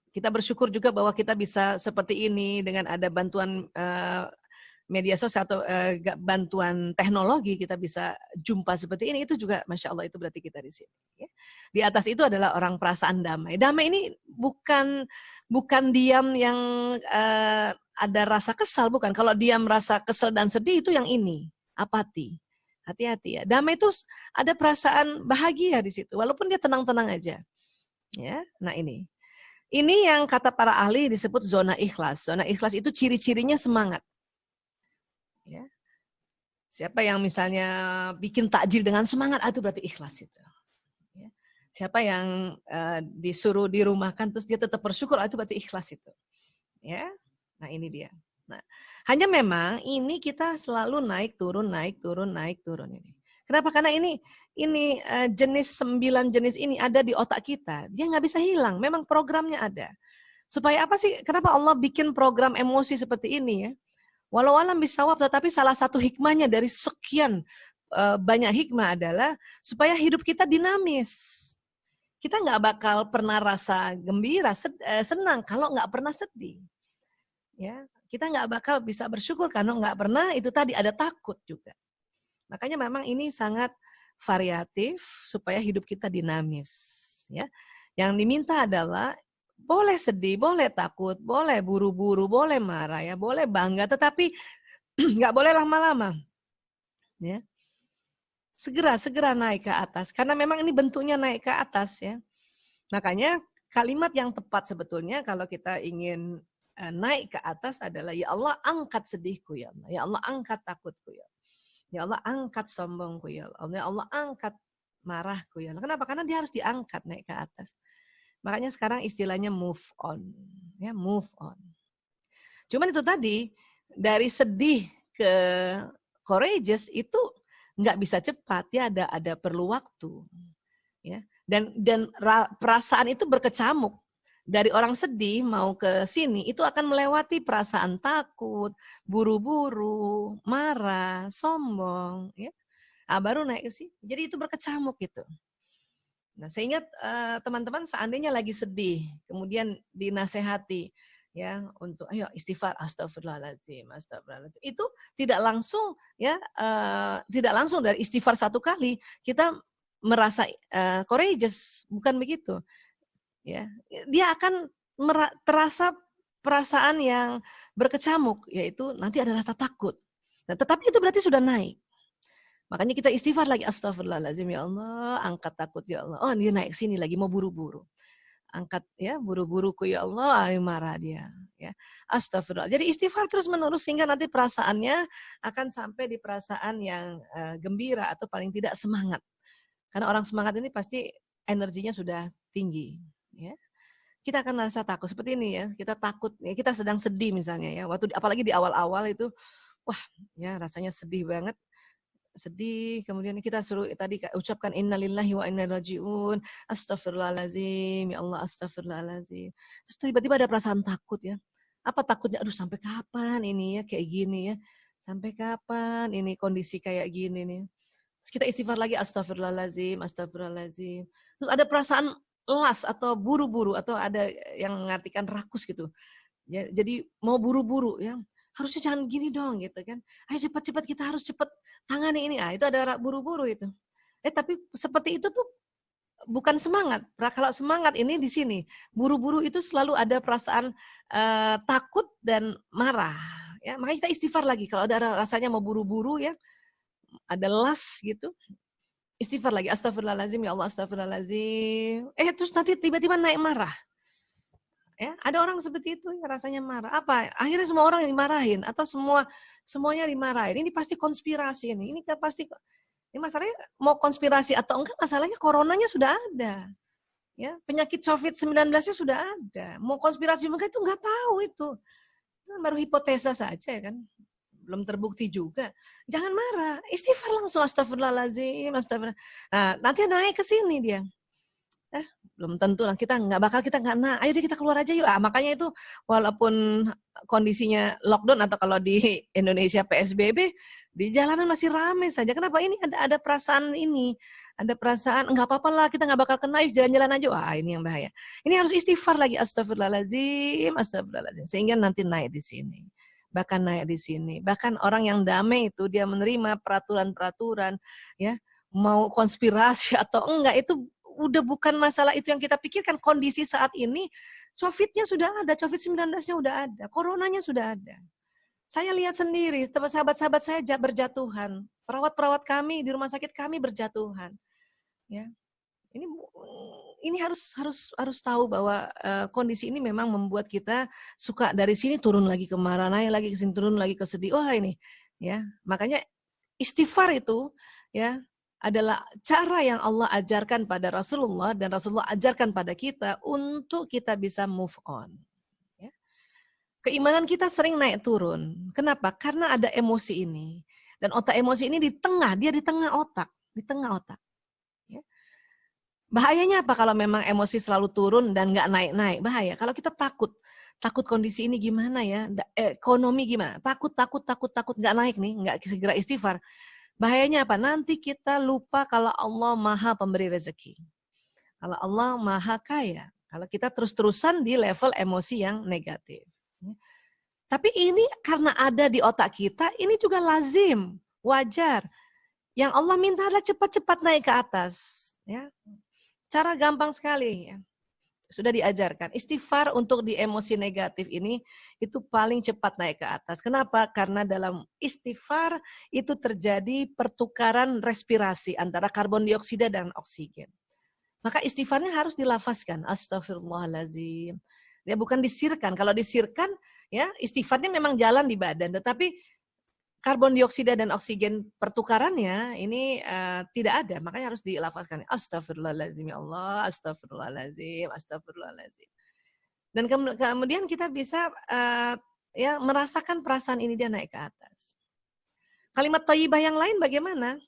Kita bersyukur juga bahwa kita bisa seperti ini dengan ada bantuan media sosial atau bantuan teknologi, kita bisa jumpa seperti ini. Itu juga Masya Allah, itu berarti kita di sini. Ya. Di atas itu adalah orang perasaan damai. Damai ini bukan diam yang ada rasa kesal, bukan. Kalau diam rasa kesal dan sedih itu yang ini, apati. Hati-hati ya. Damai itu ada perasaan bahagia di situ, walaupun dia tenang-tenang aja. Ya, nah ini yang kata para ahli disebut zona ikhlas. Zona ikhlas itu ciri-cirinya semangat. Ya. Siapa yang misalnya bikin takjil dengan semangat, itu berarti ikhlas itu. Ya. Siapa yang disuruh dirumahkan terus dia tetap bersyukur, itu berarti ikhlas itu. Ya. Nah ini dia. Nah, hanya memang ini kita selalu naik turun ini. Kenapa? Karena ini jenis 9 jenis ini ada di otak kita. Dia nggak bisa hilang. Memang programnya ada. Supaya apa sih? Kenapa Allah bikin program emosi seperti ini ya? Walau alam bisawab, tetapi salah satu hikmahnya dari sekian banyak hikmah adalah supaya hidup kita dinamis. Kita nggak bakal pernah rasa gembira, senang kalau nggak pernah sedih. Ya, kita nggak bakal bisa bersyukur karena nggak pernah itu tadi ada takut juga. Makanya memang ini sangat variatif supaya hidup kita dinamis. Ya, yang diminta adalah boleh sedih, boleh takut, boleh buru-buru, boleh marah, ya, boleh bangga, tetapi nggak boleh lama-lama. Ya. Segera naik ke atas, karena memang ini bentuknya naik ke atas. Ya. Makanya kalimat yang tepat sebetulnya kalau kita ingin naik ke atas adalah, ya Allah angkat sedihku, ya Allah. Ya Allah angkat takutku, ya Allah. Ya Allah angkat sombongku, ya Allah. Ya Allah angkat marahku, ya Allah. Kenapa? Karena dia harus diangkat naik ke atas. Makanya sekarang istilahnya move on. Ya, move on. Cuman itu tadi, dari sedih ke courageous itu nggak bisa cepat, ya ada perlu waktu. Ya. Dan perasaan itu berkecamuk. Dari orang sedih mau ke sini, itu akan melewati perasaan takut, buru-buru, marah, sombong. Ya. baru naik ke sini. Jadi itu berkecamuk gitu. Nah, saya ingat teman-teman seandainya lagi sedih, kemudian dinasehati ya untuk ayo istighfar, astagfirullahaladzim, astagfirullahaladzim. Itu tidak langsung ya, tidak langsung dari istighfar satu kali kita merasa courageous, bukan begitu. Ya, dia akan terasa perasaan yang berkecamuk, yaitu nanti ada rasa takut. Nah, tetapi itu berarti sudah naik. Makanya kita istighfar lagi, astagfirullahaladzim, ya Allah, angkat takut ya Allah. Oh, dia naik sini lagi, mau buru-buru. Angkat ya, buru-buruku ya Allah, marah dia. Ya, astagfirullah. Jadi istighfar terus menerus sehingga nanti perasaannya akan sampai di perasaan yang gembira atau paling tidak semangat. Karena orang semangat ini pasti energinya sudah tinggi. Ya. Kita akan merasa takut seperti ini ya. Kita takut, ya, kita sedang sedih misalnya ya. Waktu apalagi di awal-awal itu, wah, ya rasanya sedih banget. Sedih, kemudian kita suruh tadi ucapkan innalillahi wa inna ilaihi rajiun, astagfirullahalazim, ya Allah astagfirullahalazim. Terus tiba-tiba ada perasaan takut ya. Apa takutnya? Aduh, sampai kapan ini ya kayak gini ya? Sampai kapan ini kondisi kayak gini nih? Terus kita istighfar lagi, astagfirullahalazim, astagfirullahalazim. Terus ada perasaan las atau buru-buru atau ada yang mengartikan rakus gitu. Ya, jadi mau buru-buru ya. Harusnya jangan gini dong gitu kan. Ayo cepat-cepat kita harus cepat tangani ini. Itu ada buru-buru itu. Tapi seperti itu tuh bukan semangat. Kalau semangat ini di sini. Buru-buru itu selalu ada perasaan takut dan marah. Ya, makanya kita istighfar lagi. Kalau ada rasanya mau buru-buru ya, ada las gitu. Istighfar lagi. Astagfirullahaladzim, ya Allah astagfirullahaladzim. Terus nanti tiba-tiba naik marah. Ya, ada orang seperti itu ya, rasanya marah. Apa? Akhirnya semua orang dimarahin atau semuanya dimarahin. Ini pasti konspirasi ini. Ini pasti ini masalahnya mau konspirasi atau enggak, masalahnya coronanya sudah ada. Ya, penyakit COVID-19-nya sudah ada. Mau konspirasi mungkin itu enggak tahu itu. Itu baru hipotesa saja kan. Belum terbukti juga. Jangan marah. Istighfar langsung, astagfirullahaladzim, astagfirullah. Nah, nanti naik ke sini dia. Belum tentu lah, kita nggak nah, ayo deh kita keluar aja yuk. Makanya itu walaupun kondisinya lockdown atau kalau di Indonesia PSBB, di jalanan masih ramai saja. Kenapa? Ini ada perasaan ini, ada perasaan nggak apa-apa lah, kita nggak bakal kena, yuk jalan-jalan aja. Ini yang bahaya. Ini harus istighfar lagi, astagfirullahaladzim, astagfirullahaladzim, sehingga nanti naik di sini. Bahkan naik di sini. Bahkan orang yang damai itu dia menerima peraturan-peraturan, ya mau konspirasi atau enggak itu udah bukan masalah itu yang kita pikirkan. Kondisi saat ini, COVID-nya sudah ada, COVID-19-nya udah ada, coronanya sudah ada. Saya lihat sendiri, sahabat-sahabat saya berjatuhan, perawat-perawat kami di rumah sakit kami berjatuhan. Ya, ini harus tahu bahwa kondisi ini memang membuat kita suka dari sini turun lagi ke marah, naik lagi ke sini turun lagi ke sedih. Wah ini, ya makanya istighfar itu, ya, adalah cara yang Allah ajarkan pada Rasulullah dan Rasulullah ajarkan pada kita untuk kita bisa move on. Ya. Keimanan kita sering naik turun. Kenapa? Karena ada emosi ini. Dan otak emosi ini di tengah otak. Ya. Bahayanya apa kalau memang emosi selalu turun dan nggak naik-naik? Bahaya. Kalau kita takut kondisi ini gimana ya, ekonomi gimana? Takut nggak naik nih, nggak segera istighfar. Bahayanya apa? Nanti kita lupa kalau Allah Maha Pemberi rezeki. Kalau Allah Maha Kaya. Kalau kita terus-terusan di level emosi yang negatif. Tapi ini karena ada di otak kita, ini juga lazim, wajar. Yang Allah minta adalah cepat-cepat naik ke atas. Ya. Cara gampang sekali. Ya. Sudah diajarkan. Istighfar untuk di emosi negatif ini itu paling cepat naik ke atas. Kenapa? Karena dalam istighfar itu terjadi pertukaran respirasi antara karbon dioksida dan oksigen. Maka istighfarnya harus dilafazkan. Astagfirullahaladzim. Ya, bukan disirkan. Kalau disirkan, ya istighfarnya memang jalan di badan. Tetapi karbon dioksida dan oksigen pertukarannya ini tidak ada, makanya harus dilafazkan. Astagfirullahaladzim, ya Allah, astagfirullahaladzim, astagfirullahaladzim. Dan kemudian kita bisa ya merasakan perasaan ini dia naik ke atas. Kalimat thayyibah yang lain bagaimana?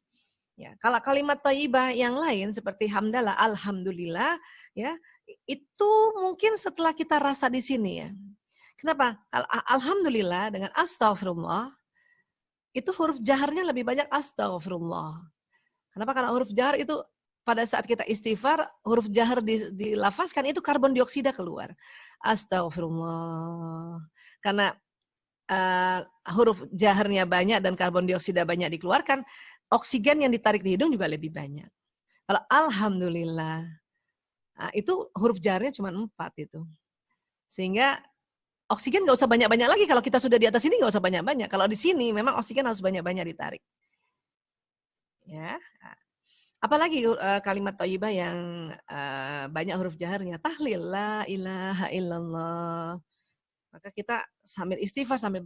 Ya, kalau kalimat thayyibah yang lain seperti hamdalah, alhamdulillah, ya itu mungkin setelah kita rasa di sini ya. Kenapa? Alhamdulillah dengan astagfirullah itu huruf jaharnya lebih banyak astagfirullah. Kenapa? Karena huruf jahar itu pada saat kita istighfar, huruf jahar dilafazkan itu karbon dioksida keluar. Astagfirullah. Karena huruf jaharnya banyak dan karbon dioksida banyak dikeluarkan, oksigen yang ditarik di hidung juga lebih banyak. Kalau alhamdulillah, itu huruf jaharnya cuma 4 itu. Sehingga oksigen nggak usah banyak-banyak lagi. Kalau kita sudah di atas ini nggak usah banyak-banyak. Kalau di sini memang oksigen harus banyak-banyak ditarik. Ya. Apalagi kalimat thayyibah yang banyak huruf jaharnya. Tahlil, la ilaha illallah. Maka kita sambil istighfar sambil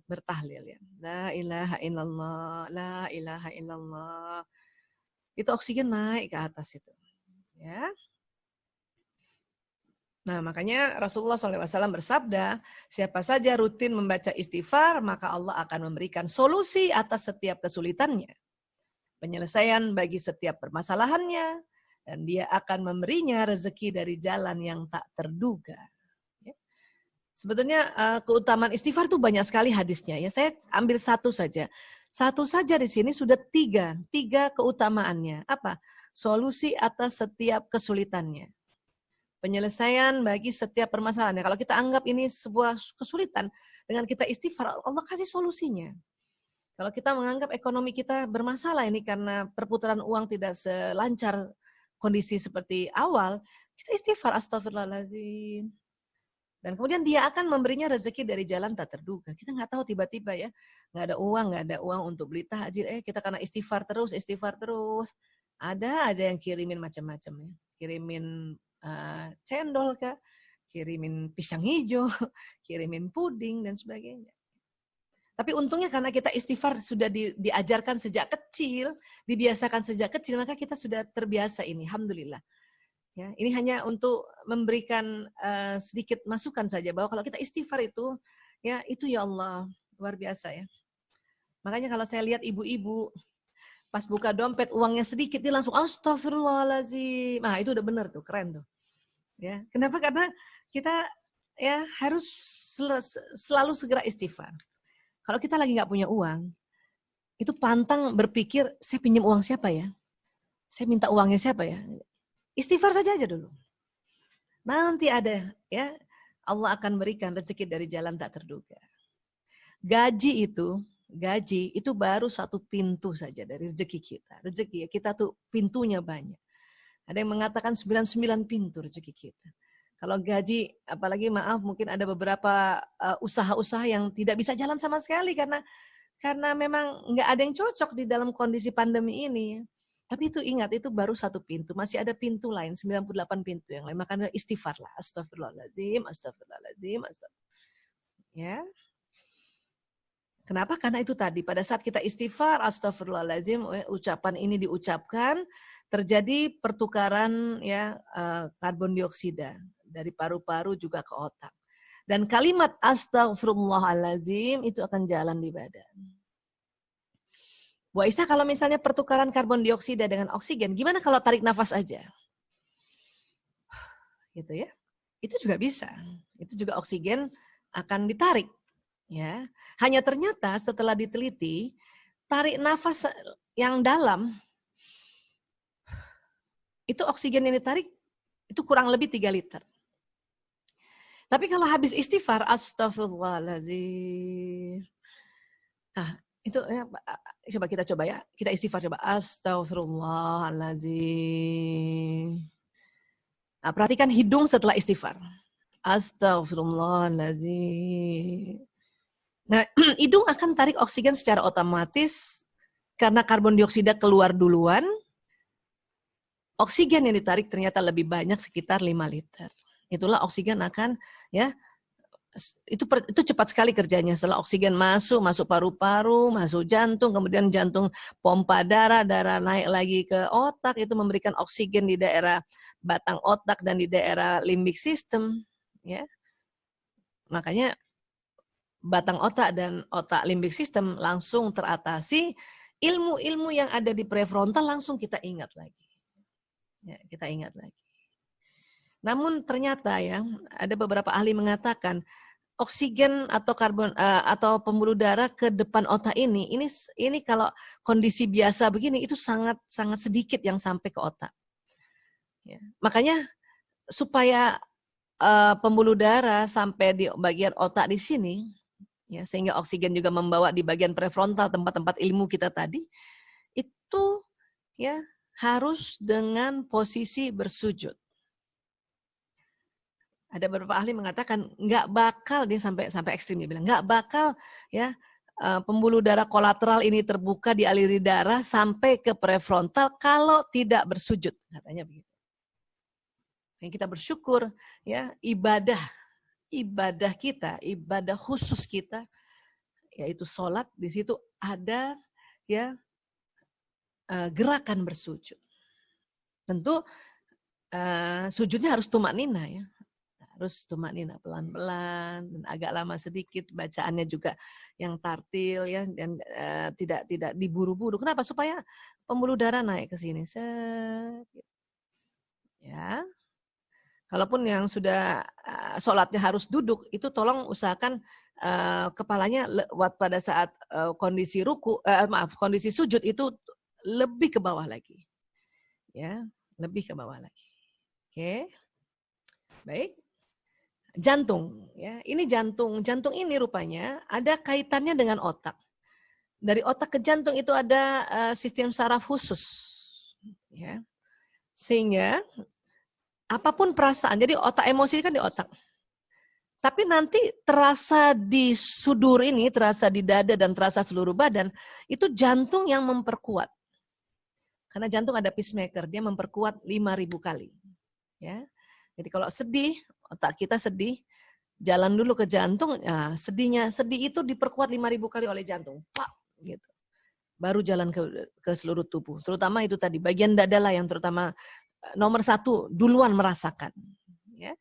bertahlil ya. La ilaha illallah, la ilaha illallah. Itu oksigen naik ke atas itu. Ya. Nah, makanya Rasulullah SAW bersabda, siapa saja rutin membaca istighfar, maka Allah akan memberikan solusi atas setiap kesulitannya, penyelesaian bagi setiap permasalahannya, dan dia akan memberinya rezeki dari jalan yang tak terduga. Sebetulnya keutamaan istighfar itu banyak sekali hadisnya. Ya, saya ambil satu saja. Satu saja di sini sudah tiga keutamaannya. Apa? Solusi atas setiap kesulitannya. Penyelesaian bagi setiap permasalahannya. Kalau kita anggap ini sebuah kesulitan, dengan kita istighfar, Allah kasih solusinya. Kalau kita menganggap ekonomi kita bermasalah ini karena perputaran uang tidak selancar kondisi seperti awal, kita istighfar, astagfirullahaladzim. Dan kemudian dia akan memberinya rezeki dari jalan tak terduga. Kita nggak tahu tiba-tiba ya, nggak ada uang untuk beli takjil. Kita karena istighfar terus. Ada aja yang kirimin macam-macam ya. Kirimin cendol kah, kirimin pisang hijau, kirimin puding dan sebagainya. Tapi untungnya karena kita istighfar sudah diajarkan sejak kecil, dibiasakan sejak kecil, maka kita sudah terbiasa ini. Alhamdulillah. Ya, ini hanya untuk memberikan sedikit masukan saja bahwa kalau kita istighfar itu ya Allah luar biasa ya. Makanya kalau saya lihat ibu-ibu pas buka dompet uangnya sedikit dia langsung astagfirullahaladzim. Nah, itu udah benar tuh, keren tuh. Ya, kenapa? Karena kita ya harus selalu segera istighfar. Kalau kita lagi nggak punya uang, itu pantang berpikir saya pinjam uang siapa ya? Saya minta uangnya siapa ya? Istighfar saja dulu. Nanti ada ya, Allah akan berikan rezeki dari jalan tak terduga. Gaji itu baru satu pintu saja dari rezeki kita. Rezeki kita tuh pintunya banyak. Ada yang mengatakan 99 pintu rezeki kita. Kalau gaji, apalagi maaf mungkin ada beberapa usaha-usaha yang tidak bisa jalan sama sekali karena memang nggak ada yang cocok di dalam kondisi pandemi ini. Tapi itu ingat, itu baru satu pintu. Masih ada pintu lain, 98 pintu yang lain. Makanya istighfar lah. Astagfirullahaladzim, astagfirullahaladzim, astagfirullahaladzim. Ya. Kenapa? Karena itu tadi, pada saat kita istighfar, astagfirullahaladzim, ucapan ini diucapkan, terjadi pertukaran ya karbon dioksida dari paru-paru juga ke otak. Dan kalimat astagfirullahaladzim itu akan jalan di badan. Bu Aisyah, kalau misalnya pertukaran karbon dioksida dengan oksigen, gimana kalau tarik nafas aja? Gitu ya. Itu juga bisa. Itu juga oksigen akan ditarik. Ya. Hanya ternyata setelah diteliti, tarik nafas yang dalam, itu oksigen yang ditarik, itu kurang lebih 3 liter. Tapi kalau habis istighfar, astagfirullahaladzim. Nah, itu ya, kita coba ya. Kita istighfar coba. Astagfirullahaladzim. Nah, perhatikan hidung setelah istighfar. Astagfirullahaladzim. Nah, hidung akan tarik oksigen secara otomatis karena karbon dioksida keluar duluan. Oksigen yang ditarik ternyata lebih banyak, sekitar 5 liter. Itulah oksigen akan ya. Itu cepat sekali kerjanya. Setelah oksigen masuk paru-paru, masuk jantung, kemudian jantung pompa darah naik lagi ke otak, itu memberikan oksigen di daerah batang otak dan di daerah limbic system, ya. Makanya batang otak dan otak limbic system langsung teratasi, ilmu-ilmu yang ada di prefrontal langsung kita ingat lagi. Ya, kita ingat lagi. Namun ternyata ya, ada beberapa ahli mengatakan oksigen atau karbon atau pembuluh darah ke depan otak ini kalau kondisi biasa begini itu sangat sedikit yang sampai ke otak. Ya. Makanya supaya pembuluh darah sampai di bagian otak di sini, ya, sehingga oksigen juga membawa di bagian prefrontal tempat-tempat ilmu kita tadi, itu ya harus dengan posisi bersujud. Ada beberapa ahli mengatakan nggak bakal dia sampai ekstrim, dia bilang nggak bakal ya pembuluh darah kolateral ini terbuka dialiri darah sampai ke prefrontal kalau tidak bersujud, katanya begitu. Dan kita bersyukur ya ibadah kita, ibadah khusus kita yaitu sholat, di situ ada ya gerakan bersujud. Tentu sujudnya harus tumaknina ya. Harus tumaknina pelan-pelan dan agak lama sedikit, bacaannya juga yang tartil ya, dan tidak diburu-buru. Kenapa? Supaya pembuluh darah naik ke sini. Ya. Kalaupun yang sudah sholatnya harus duduk, itu tolong usahakan kepalanya pada saat kondisi kondisi sujud itu lebih ke bawah lagi. Ya, lebih ke bawah lagi. Oke. Baik. Jantung, ya. Ini jantung ini rupanya ada kaitannya dengan otak. Dari otak ke jantung itu ada sistem saraf khusus, ya. Sehingga apapun perasaan, jadi otak emosi kan di otak. Tapi nanti terasa di sudur ini, terasa di dada dan terasa seluruh badan, itu jantung yang memperkuat. Karena jantung ada pacemaker, dia memperkuat 5.000 kali, ya. Jadi kalau sedih, otak kita sedih, jalan dulu ke jantung, nah sedih itu diperkuat 5.000 kali oleh jantung, pak, gitu. Baru jalan ke seluruh tubuh. Terutama itu tadi bagian dada lah yang terutama nomor 1 duluan merasakan. Ya.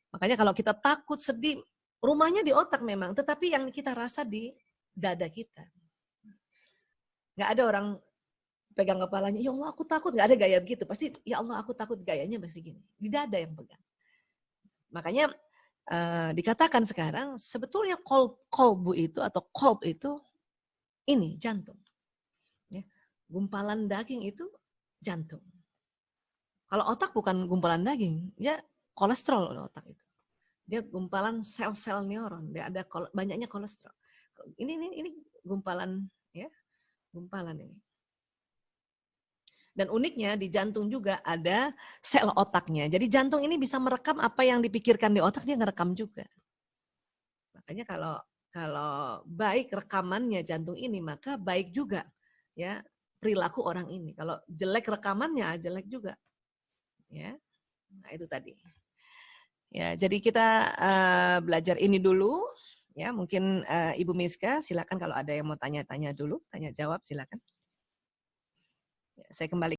Makanya kalau kita takut, sedih, rumahnya di otak memang, tetapi yang kita rasa di dada kita. Nggak ada orang pegang kepalanya, ya Allah aku takut, nggak ada gaya begitu. Pasti ya Allah aku takut, gayanya pasti gini. Di dada yang pegang. Makanya dikatakan sekarang sebetulnya kolbu itu atau kolb itu ini jantung. Ya. Gumpalan daging itu jantung. Kalau otak bukan gumpalan daging, ya kolesterol otak itu. Dia gumpalan sel-sel neuron, dia ada banyaknya kolesterol. Ini gumpalan ya, gumpalan ini. Dan uniknya di jantung juga ada sel otaknya. Jadi jantung ini bisa merekam apa yang dipikirkan di otak, dia ngerekam juga. Makanya kalau baik rekamannya jantung ini, maka baik juga ya perilaku orang ini. Kalau jelek rekamannya, jelek juga. Ya. Nah, itu tadi. Ya, jadi kita belajar ini dulu. Ya, mungkin Ibu Miska silakan kalau ada yang mau tanya-tanya dulu, tanya jawab silakan. Saya kembali